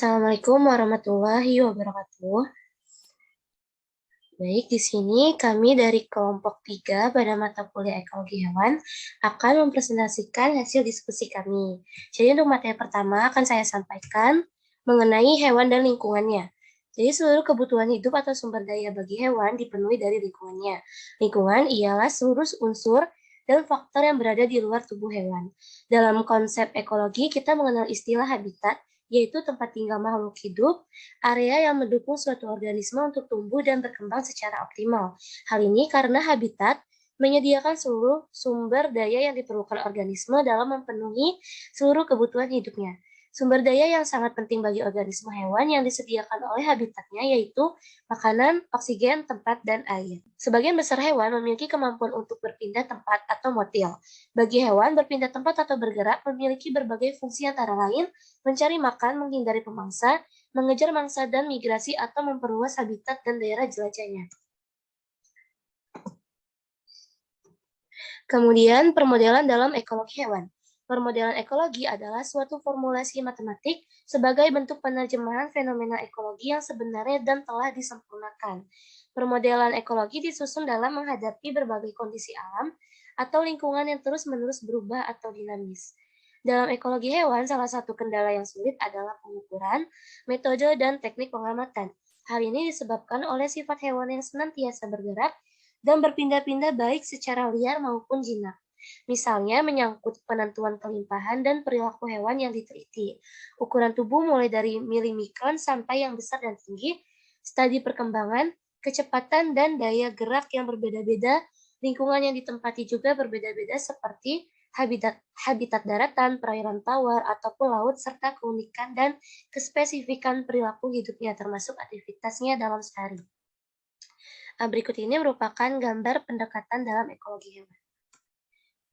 Assalamualaikum warahmatullahi wabarakatuh. Baik, di sini kami dari kelompok 3 pada mata kuliah Ekologi Hewan akan mempresentasikan hasil diskusi kami. Jadi untuk materi pertama akan saya sampaikan mengenai hewan dan lingkungannya. Jadi seluruh kebutuhan hidup atau sumber daya bagi hewan dipenuhi dari lingkungannya. Lingkungan ialah seluruh unsur dan faktor yang berada di luar tubuh hewan. Dalam konsep ekologi, kita mengenal istilah habitat, yaitu tempat tinggal makhluk hidup, area yang mendukung suatu organisme untuk tumbuh dan berkembang secara optimal. Hal ini karena habitat menyediakan seluruh sumber daya yang diperlukan organisme dalam memenuhi seluruh kebutuhan hidupnya. Sumber daya yang sangat penting bagi organisme hewan yang disediakan oleh habitatnya yaitu makanan, oksigen, tempat, dan air. Sebagian besar hewan memiliki kemampuan untuk berpindah tempat atau motil. Bagi hewan, berpindah tempat atau bergerak memiliki berbagai fungsi antara lain mencari makan, menghindari pemangsa, mengejar mangsa dan migrasi atau memperluas habitat dan daerah jelajahnya. Kemudian, permodelan dalam ekologi hewan. Permodelan ekologi adalah suatu formulasi matematik sebagai bentuk penerjemahan fenomena ekologi yang sebenarnya dan telah disempurnakan. Permodelan ekologi disusun dalam menghadapi berbagai kondisi alam atau lingkungan yang terus-menerus berubah atau dinamis. Dalam ekologi hewan, salah satu kendala yang sulit adalah pengukuran, metode, dan teknik pengamatan. Hal ini disebabkan oleh sifat hewan yang senantiasa bergerak dan berpindah-pindah baik secara liar maupun jinak. Misalnya menyangkut penentuan kelimpahan dan perilaku hewan yang diteliti. Ukuran tubuh mulai dari milimikron sampai yang besar dan tinggi, stadi perkembangan, kecepatan dan daya gerak yang berbeda-beda, lingkungan yang ditempati juga berbeda-beda seperti habitat daratan, perairan tawar, ataupun laut, serta keunikan dan kespesifikan perilaku hidupnya termasuk aktivitasnya dalam sehari. Berikut ini merupakan gambar pendekatan dalam ekologi hewan.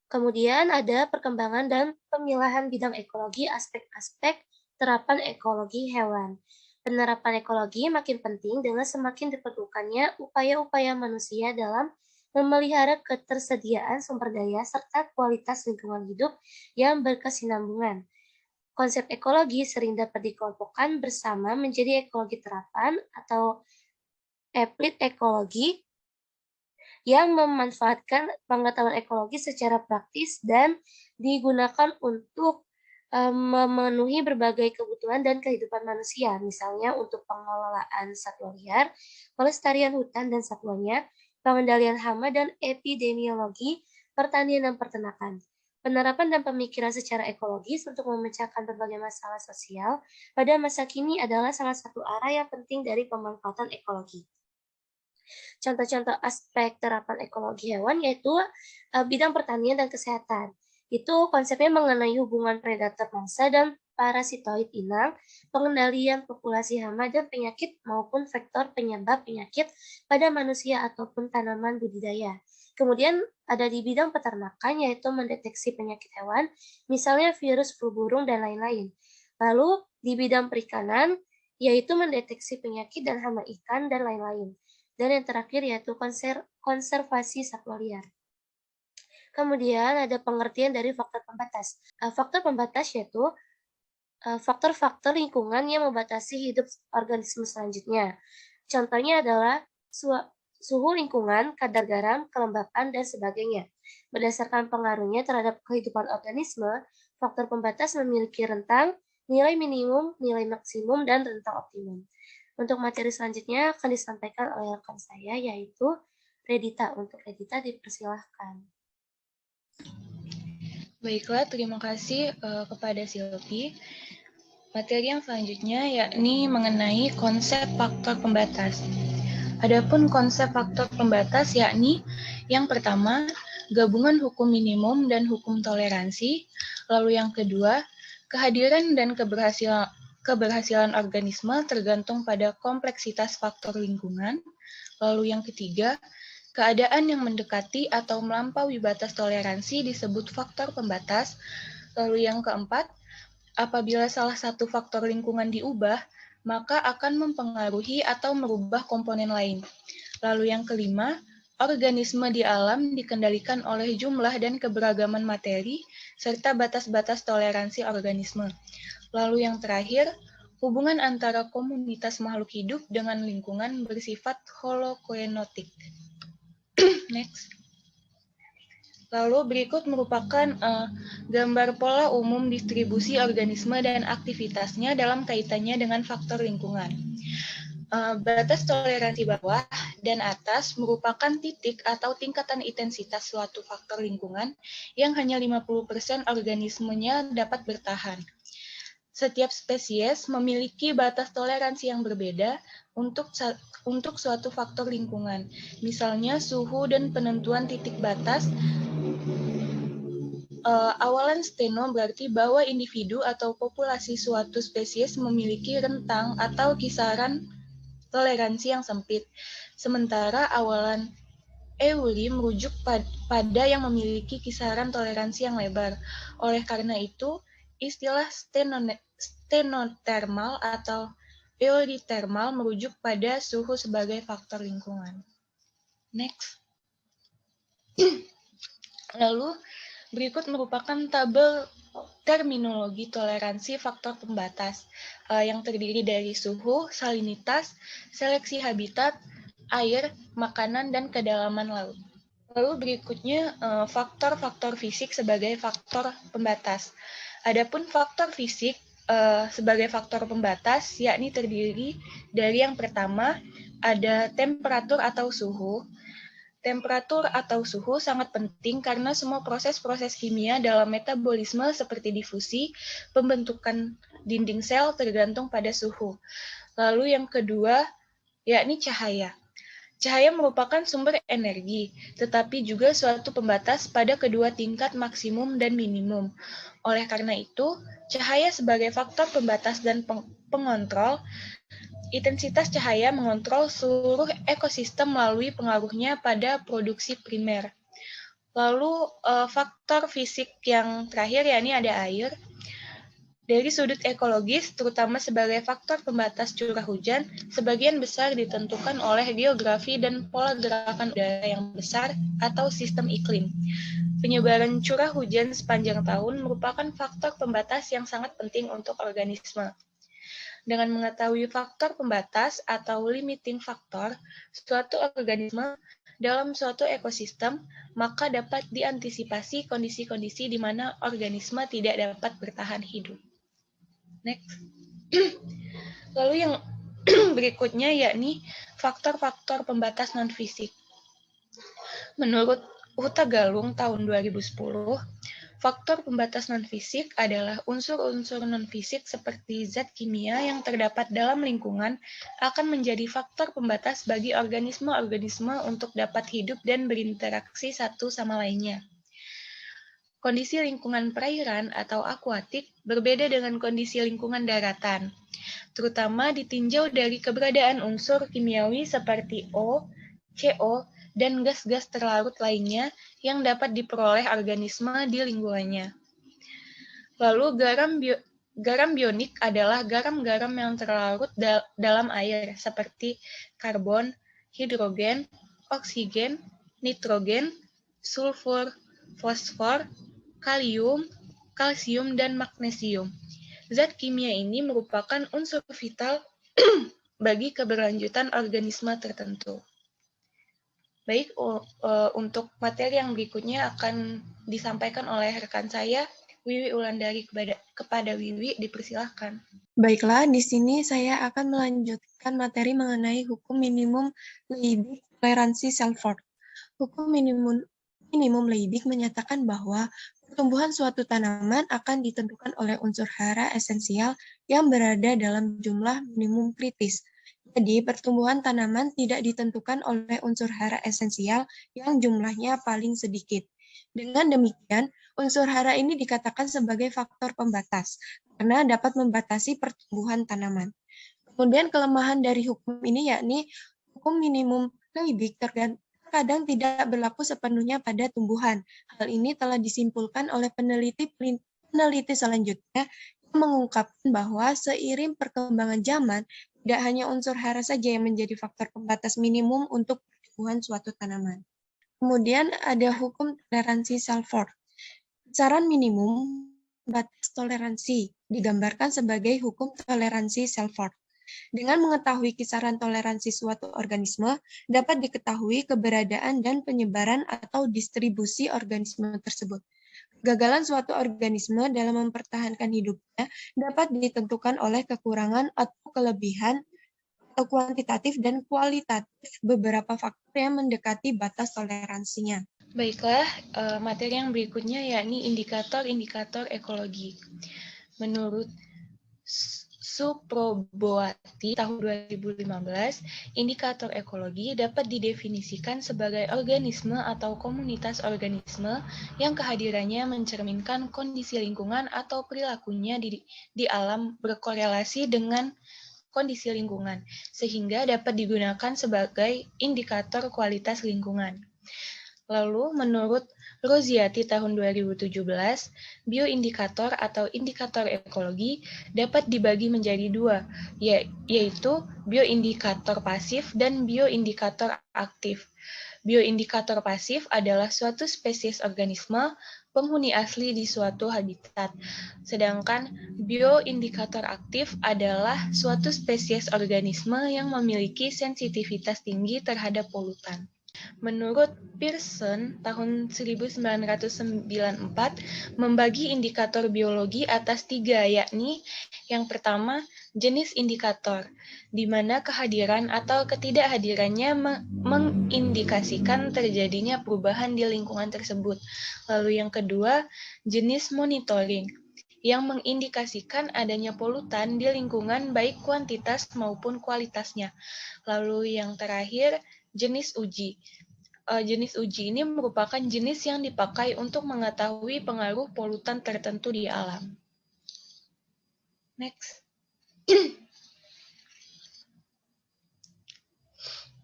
Kemudian ada perkembangan dan pemilahan bidang ekologi, aspek-aspek terapan ekologi hewan. Penerapan ekologi makin penting dengan semakin diperlukannya upaya-upaya manusia dalam memelihara ketersediaan sumber daya serta kualitas lingkungan hidup yang berkesinambungan. Konsep ekologi sering dapat dikelompokkan bersama menjadi ekologi terapan atau applied ekologi yang memanfaatkan pengetahuan ekologi secara praktis dan digunakan untuk memenuhi berbagai kebutuhan dan kehidupan manusia, misalnya untuk pengelolaan satwa liar, pelestarian hutan dan satwanya, pengendalian hama dan epidemiologi, pertanian dan peternakan. Penerapan dan pemikiran secara ekologis untuk memecahkan berbagai masalah sosial pada masa kini adalah salah satu arah yang penting dari pemanfaatan ekologi. Contoh-contoh aspek terapan ekologi hewan yaitu bidang pertanian dan kesehatan. Itu konsepnya mengenai hubungan predator mangsa dan parasitoid inang, pengendalian populasi hama dan penyakit maupun vektor penyebab penyakit pada manusia ataupun tanaman budidaya. Kemudian ada di bidang peternakan yaitu mendeteksi penyakit hewan, misalnya virus flu burung dan lain-lain. Lalu di bidang perikanan yaitu mendeteksi penyakit dan hama ikan dan lain-lain. Dan yang terakhir yaitu konservasi satwa liar. Kemudian ada pengertian dari faktor pembatas. Faktor pembatas yaitu faktor-faktor lingkungan yang membatasi hidup organisme selanjutnya. Contohnya adalah suhu lingkungan, kadar garam, kelembapan, dan sebagainya. Berdasarkan pengaruhnya terhadap kehidupan organisme, faktor pembatas memiliki rentang, nilai minimum, nilai maksimum, dan rentang optimum. Untuk materi selanjutnya akan disampaikan oleh rekan saya, yaitu Redita. Untuk Redita dipersilahkan. Baiklah, terima kasih kepada Silvi. Materi yang selanjutnya yakni mengenai konsep faktor pembatas. Adapun konsep faktor pembatas yakni yang pertama, gabungan hukum minimum dan hukum toleransi. Lalu yang kedua, kehadiran dan keberhasilan organisme tergantung pada kompleksitas faktor lingkungan. Lalu yang ketiga, keadaan yang mendekati atau melampaui batas toleransi disebut faktor pembatas. Lalu yang keempat, apabila salah satu faktor lingkungan diubah, maka akan mempengaruhi atau merubah komponen lain. Lalu yang kelima, organisme di alam dikendalikan oleh jumlah dan keberagaman materi, serta batas-batas toleransi organisme. Lalu yang terakhir, Hubungan antara komunitas makhluk hidup dengan lingkungan bersifat holokoenotik. Next. Lalu berikut merupakan gambar pola umum distribusi organisme dan aktivitasnya dalam kaitannya dengan faktor lingkungan. Batas toleransi bawah dan atas merupakan titik atau tingkatan intensitas suatu faktor lingkungan yang hanya 50% organismenya dapat bertahan. Setiap spesies memiliki batas toleransi yang berbeda untuk suatu faktor lingkungan. Misalnya suhu dan penentuan titik batas. Awalan steno berarti bahwa individu atau populasi suatu spesies memiliki rentang atau kisaran toleransi yang sempit. Sementara awalan euli merujuk pada yang memiliki kisaran toleransi yang lebar. Oleh karena itu, istilah stenothermal atau eolithermal merujuk pada suhu sebagai faktor lingkungan. Next. Lalu, berikut merupakan tabel terminologi toleransi faktor pembatas yang terdiri dari suhu, salinitas, seleksi habitat, air, makanan, dan kedalaman laut. Lalu berikutnya faktor-faktor fisik sebagai faktor pembatas. Adapun faktor fisik sebagai faktor pembatas yakni terdiri dari yang pertama ada temperatur atau suhu. Temperatur atau suhu sangat penting karena semua proses-proses kimia dalam metabolisme seperti difusi, pembentukan dinding sel tergantung pada suhu. Lalu yang kedua yakni cahaya. Cahaya merupakan sumber energi, tetapi juga suatu pembatas pada kedua tingkat maksimum dan minimum. Oleh karena itu, cahaya sebagai faktor pembatas dan pengontrol, intensitas cahaya mengontrol seluruh ekosistem melalui pengaruhnya pada produksi primer. Lalu, faktor fisik yang terakhir yakni ada air. Dari sudut ekologis, terutama sebagai faktor pembatas curah hujan, sebagian besar ditentukan oleh geografi dan pola gerakan udara yang besar atau sistem iklim. Penyebaran curah hujan sepanjang tahun merupakan faktor pembatas yang sangat penting untuk organisme. Dengan mengetahui faktor pembatas atau limiting factor suatu organisme dalam suatu ekosistem, maka dapat diantisipasi kondisi-kondisi di mana organisme tidak dapat bertahan hidup. Next. Lalu yang berikutnya yakni faktor-faktor pembatas non-fisik. Menurut Huta Galung tahun 2010, faktor pembatas non-fisik adalah unsur-unsur non-fisik seperti zat kimia yang terdapat dalam lingkungan akan menjadi faktor pembatas bagi organisme-organisme untuk dapat hidup dan berinteraksi satu sama lainnya. Kondisi lingkungan perairan atau akuatik berbeda dengan kondisi lingkungan daratan, terutama ditinjau dari keberadaan unsur kimiawi seperti O, CO, dan gas-gas terlarut lainnya yang dapat diperoleh organisme di lingkungannya. Lalu garam bionik adalah garam-garam yang terlarut dalam air seperti karbon, hidrogen, oksigen, nitrogen, sulfur, fosfor, kalium, kalsium, dan magnesium. Zat kimia ini merupakan unsur vital bagi keberlanjutan organisme tertentu. Baik, untuk materi yang berikutnya akan disampaikan oleh rekan saya, Wiwi Ulandari. Kepada Wiwi, dipersilahkan. Baiklah, di sini saya akan melanjutkan materi mengenai hukum minimum Liebig toleransi Selford. Hukum minimum Liebig menyatakan bahwa pertumbuhan suatu tanaman akan ditentukan oleh unsur hara esensial yang berada dalam jumlah minimum kritis. Jadi, pertumbuhan tanaman tidak ditentukan oleh unsur hara esensial yang jumlahnya paling sedikit. Dengan demikian, unsur hara ini dikatakan sebagai faktor pembatas, karena dapat membatasi pertumbuhan tanaman. Kemudian kelemahan dari hukum ini yakni hukum minimum Liebig terkadang tidak berlaku sepenuhnya pada tumbuhan. Hal ini telah disimpulkan oleh peneliti selanjutnya yang mengungkapkan bahwa seiring perkembangan zaman, tidak hanya unsur hara saja yang menjadi faktor pembatas minimum untuk pertumbuhan suatu tanaman. Kemudian ada hukum toleransi Selford. Besaran minimum batas toleransi, digambarkan sebagai hukum toleransi Selford. Dengan mengetahui kisaran toleransi suatu organisme, dapat diketahui keberadaan dan penyebaran atau distribusi organisme tersebut. Kegagalan suatu organisme dalam mempertahankan hidupnya dapat ditentukan oleh kekurangan atau kelebihan atau kuantitatif dan kualitatif beberapa faktor yang mendekati batas toleransinya. Baiklah, materi yang berikutnya yakni indikator-indikator ekologi. Menurut Suproboati tahun 2015, indikator ekologi dapat didefinisikan sebagai organisme atau komunitas organisme yang kehadirannya mencerminkan kondisi lingkungan atau perilakunya di alam berkorelasi dengan kondisi lingkungan, sehingga dapat digunakan sebagai indikator kualitas lingkungan. Lalu, menurut Roziati tahun 2017, bioindikator atau indikator ekologi dapat dibagi menjadi dua, yaitu bioindikator pasif dan bioindikator aktif. Bioindikator pasif adalah suatu spesies organisme penghuni asli di suatu habitat, sedangkan bioindikator aktif adalah suatu spesies organisme yang memiliki sensitivitas tinggi terhadap polutan. Menurut Pearson, tahun 1994, membagi indikator biologi atas 3, yakni yang pertama, jenis indikator, di mana kehadiran atau ketidakhadirannya mengindikasikan terjadinya perubahan di lingkungan tersebut. Lalu yang kedua, jenis monitoring, yang mengindikasikan adanya polutan di lingkungan baik kuantitas maupun kualitasnya. Lalu yang terakhir, jenis uji. Jenis uji ini merupakan jenis yang dipakai untuk mengetahui pengaruh polutan tertentu di alam. Next.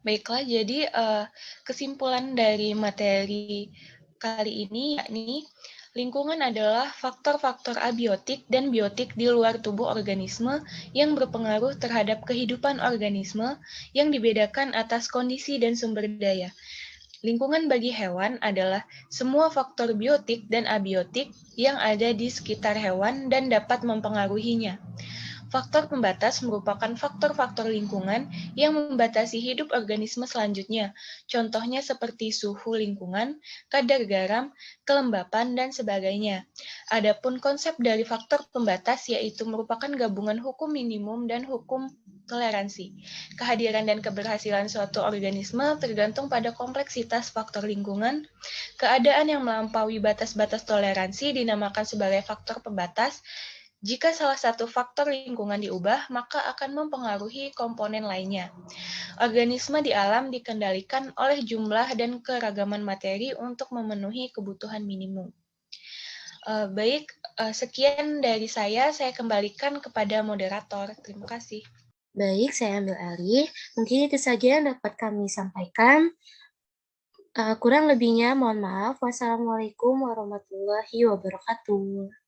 Baiklah, jadi kesimpulan dari materi kali ini yakni lingkungan adalah faktor-faktor abiotik dan biotik di luar tubuh organisme yang berpengaruh terhadap kehidupan organisme yang dibedakan atas kondisi dan sumber daya. Lingkungan bagi hewan adalah semua faktor biotik dan abiotik yang ada di sekitar hewan dan dapat mempengaruhinya. Faktor pembatas merupakan faktor-faktor lingkungan yang membatasi hidup organisme selanjutnya. Contohnya seperti suhu lingkungan, kadar garam, kelembapan, dan sebagainya. Adapun konsep dari faktor pembatas yaitu merupakan gabungan hukum minimum dan hukum toleransi. Kehadiran dan keberhasilan suatu organisme tergantung pada kompleksitas faktor lingkungan. Keadaan yang melampaui batas-batas toleransi dinamakan sebagai faktor pembatas. Jika salah satu faktor lingkungan diubah, maka akan mempengaruhi komponen lainnya. Organisme di alam dikendalikan oleh jumlah dan keragaman materi untuk memenuhi kebutuhan minimum. Sekian dari saya kembalikan kepada moderator. Terima kasih. Baik, saya ambil alih. Mungkin itu saja yang dapat kami sampaikan. Kurang lebihnya mohon maaf. Wassalamualaikum warahmatullahi wabarakatuh.